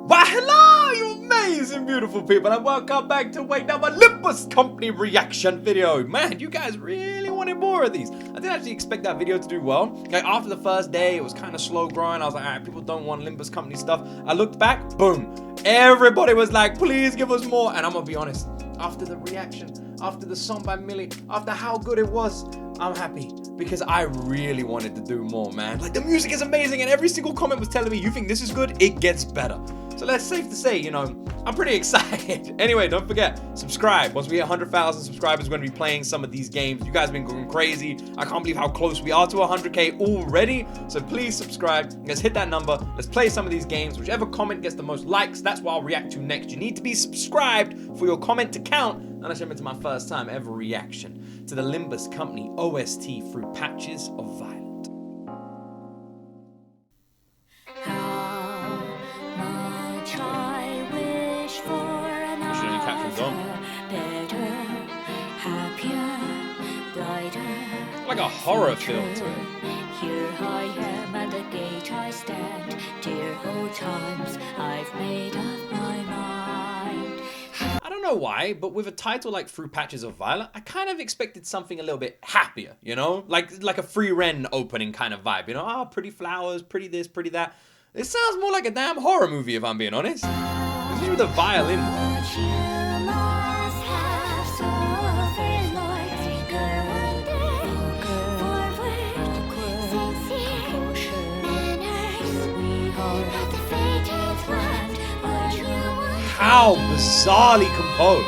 Why, hello, you amazing, beautiful people, and welcome back to another Limbus Company reaction video. Man, you guys really wanted more of these. I didn't actually expect that video to do well. Like, after the first day, it was kind of slow growing. I was like, all right, people don't want Limbus Company stuff. I looked back, boom. Everybody was like, please give us more. And I'm gonna be honest, after the reaction, after the song by Mili, after how good it was, I'm happy because I really wanted to do more, man. Like, the music is amazing and every single comment was telling me, you think this is good? It gets better. So that's safe to say, you know, I'm pretty excited. Anyway, don't forget, subscribe. Once we hit 100,000 subscribers, we're going to be playing some of these games. You guys have been going crazy. I can't believe how close we are to 100K already. So please subscribe. Let's hit that number. Let's play some of these games. Whichever comment gets the most likes, that's what I'll react to next. You need to be subscribed for your comment to count. Unless it's my first time ever reaction to the Limbus Company OST Fruit Patches of Violet. Like a horror film to it. Here I am at the gate I stand. Dear old times, I've made up my mind. I don't know why, but with a title like Fruit Patches of Violet, I kind of expected something a little bit happier, you know? Like a Free Ren opening kind of vibe, you know? Oh, pretty flowers, pretty this, pretty that. It sounds more like a damn horror movie if I'm being honest. Especially with the violin. How bizarrely composed.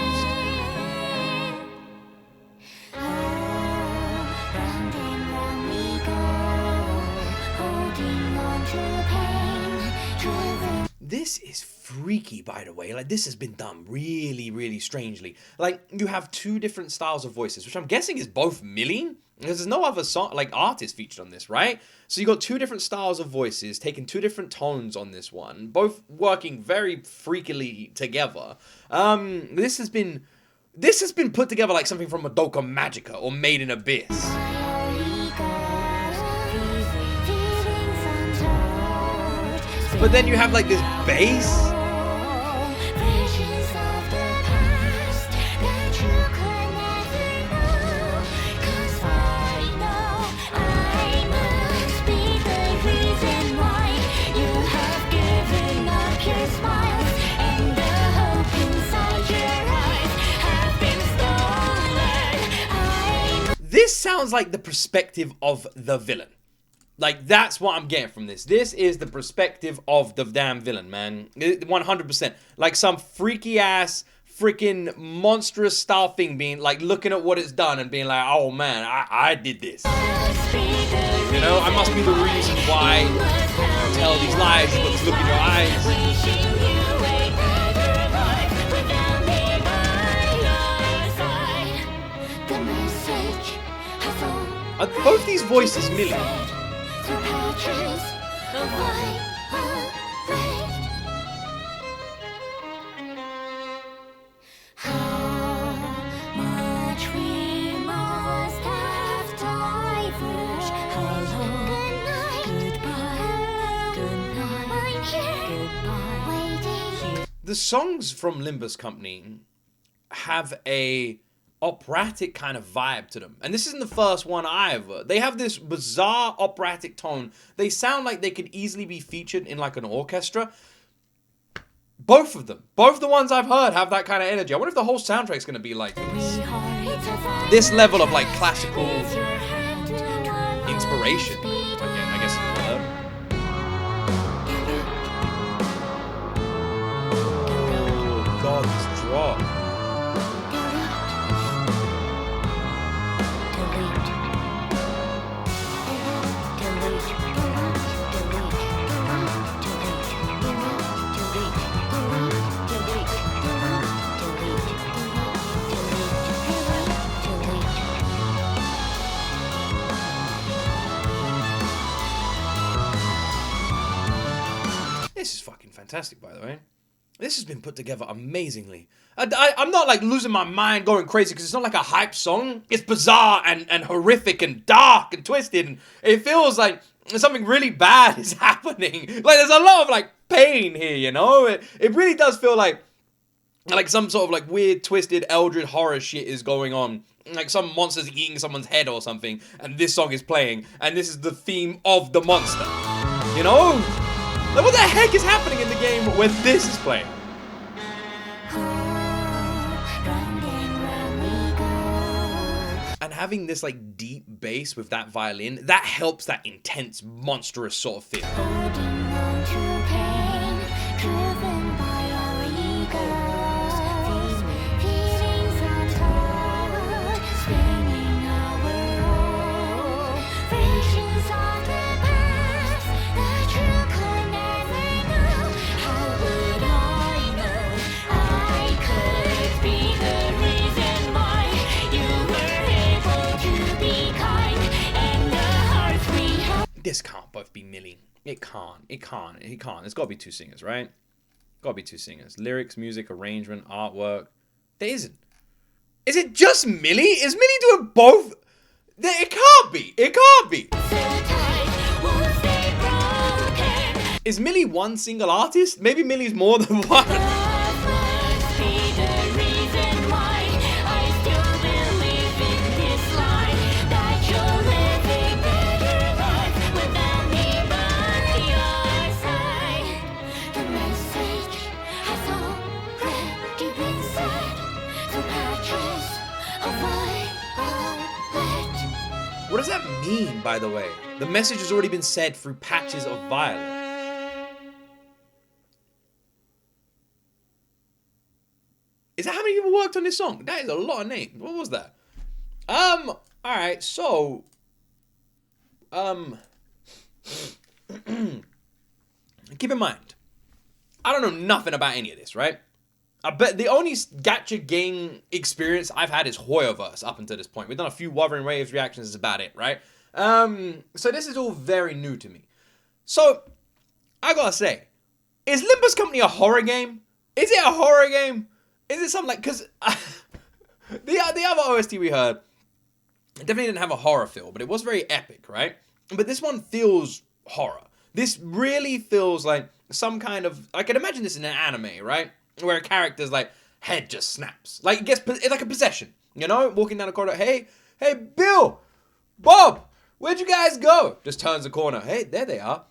This is freaky, by the way. Like, this has been done really, really strangely. Like, you have two different styles of voices, which I'm guessing is both Mili. Because there's no other song, like, artist featured on this, right? So you got two different styles of voices, taking two different tones on this one, both working very freakily together. This has been put together like something from Madoka Magica or Made in Abyss. But then you have like this bass. This sounds like the perspective of the villain. Like, that's what I'm getting from this. This is the perspective of the damn villain, man. 100%. Like some freaky ass, freaking monstrous style thing, being like looking at what it's done and being like, oh man, I did this. You know, I must be the reason why you tell these lies. You've got this look in your eyes. Are both these voices Mili? The songs from Limbus Company have a operatic kind of vibe to them, and this isn't the first one either. They have this bizarre operatic tone. They sound like they could easily be featured in like an orchestra. Both of them, both the ones I've heard, have that kind of energy. I wonder if the whole soundtrack's gonna be like this level of like classical inspiration. Again, I guess. Oh God, this drop. This is fucking fantastic, by the way. This has been put together amazingly. I'm not like losing my mind going crazy because it's not like a hype song. It's bizarre and horrific and dark and twisted. And it feels like something really bad is happening. Like there's a lot of like pain here, you know? It really does feel like some sort of like weird, twisted, eldritch horror shit is going on. Like some monster's eating someone's head or something, and this song is playing, and this is the theme of the monster. You know? Like, what the heck is happening in the game when this is playing? And having this like deep bass with that violin, that helps that intense, monstrous sort of feel. This can't both be Mili. It can't. There's got to be two singers, right? Got to be two singers. Lyrics, music, arrangement, artwork. There isn't. Is it just Mili? Is Mili doing both? It can't be. It can't be. Is Mili one single artist? Maybe Mili's more than one. What does that mean, by the way? The message has already been said through patches of violet. Is that how many people worked on this song? That is a lot of names. What was that? Alright, so keep in mind, I don't know nothing about any of this, right? I bet the only gacha game experience I've had is Hoyoverse up until this point. We've done a few Wuthering Waves reactions, is about it, right? So this is all very new to me. So, I gotta say, is Limbus Company a horror game? Is it a horror game? Is it something like, because the other OST we heard definitely didn't have a horror feel, but it was very epic, right? But this one feels horror. This really feels like some kind of, I can imagine this in an anime, right? Where a character's like head just snaps, like it's like a possession, you know, walking down the corridor. Hey, Bill, Bob, where'd you guys go? Just turns the corner. Hey, there they are.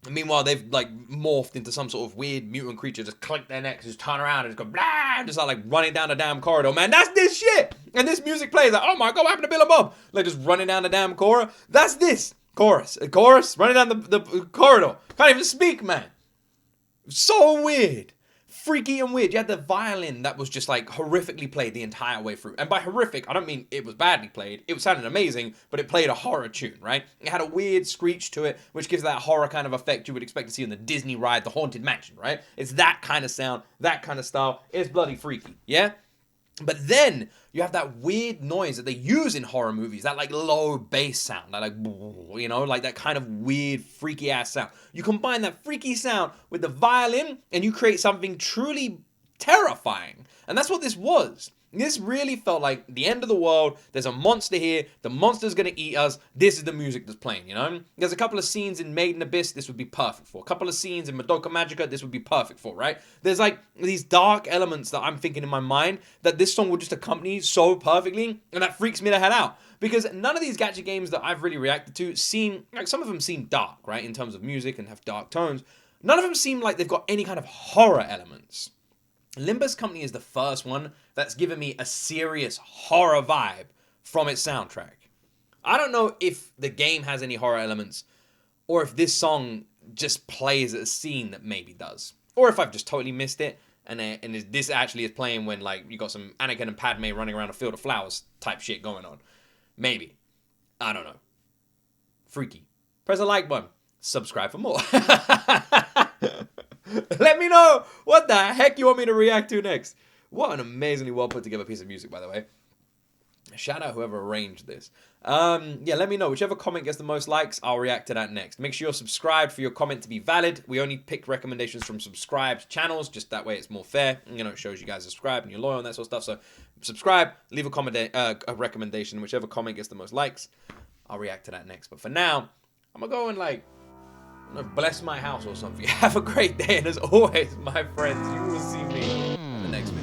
And meanwhile, they've like morphed into some sort of weird mutant creature. Just click their necks, just turn around and just go blah, just like running down the damn corridor. Man, that's this shit. And this music plays like, oh my god, what happened to Bill and Bob? Like just running down the damn corridor. That's this chorus, running down the corridor. Can't even speak, man. So weird. Freaky and weird. You had the violin that was just like horrifically played the entire way through. And by horrific, I don't mean it was badly played. It sounded amazing, but it played a horror tune, right? It had a weird screech to it, which gives that horror kind of effect you would expect to see on the Disney ride, The Haunted Mansion, right? It's that kind of sound, that kind of style. It's bloody freaky, yeah? But then you have that weird noise that they use in horror movies, that like low bass sound, that like, you know, like that kind of weird, freaky ass sound. You combine that freaky sound with the violin and you create something truly terrifying. And that's what this was. This really felt like the end of the world. There's a monster here. The monster's going to eat us. This is the music that's playing, you know? There's a couple of scenes in Maiden Abyss this would be perfect for. A couple of scenes in Madoka Magica this would be perfect for, right? There's like these dark elements that I'm thinking in my mind that this song would just accompany so perfectly, and that freaks me the hell out. Because none of these gacha games that I've really reacted to seem, like some of them seem dark, right? In terms of music and have dark tones. None of them seem like they've got any kind of horror elements. Limbus Company is the first one that's given me a serious horror vibe from its soundtrack. I don't know if the game has any horror elements, or if this song just plays a scene that maybe does. Or if I've just totally missed it, and this actually is playing when like you got some Anakin and Padme running around a field of flowers type shit going on. Maybe. I don't know. Freaky. Press the like button. Subscribe for more. Let me know what the heck you want me to react to next. What an amazingly well put together piece of music, by the way. Shout out whoever arranged this. Yeah, let me know. Whichever comment gets the most likes, I'll react to that next. Make sure you're subscribed for your comment to be valid. We only pick recommendations from subscribed channels. Just that way it's more fair. You know, it shows you guys are subscribed and you're loyal and that sort of stuff. So subscribe, leave a comment, a recommendation. Whichever comment gets the most likes, I'll react to that next. But for now, I'm going to go and like bless my house or something. Have a great day, and as always, my friends, you will see me in the next video.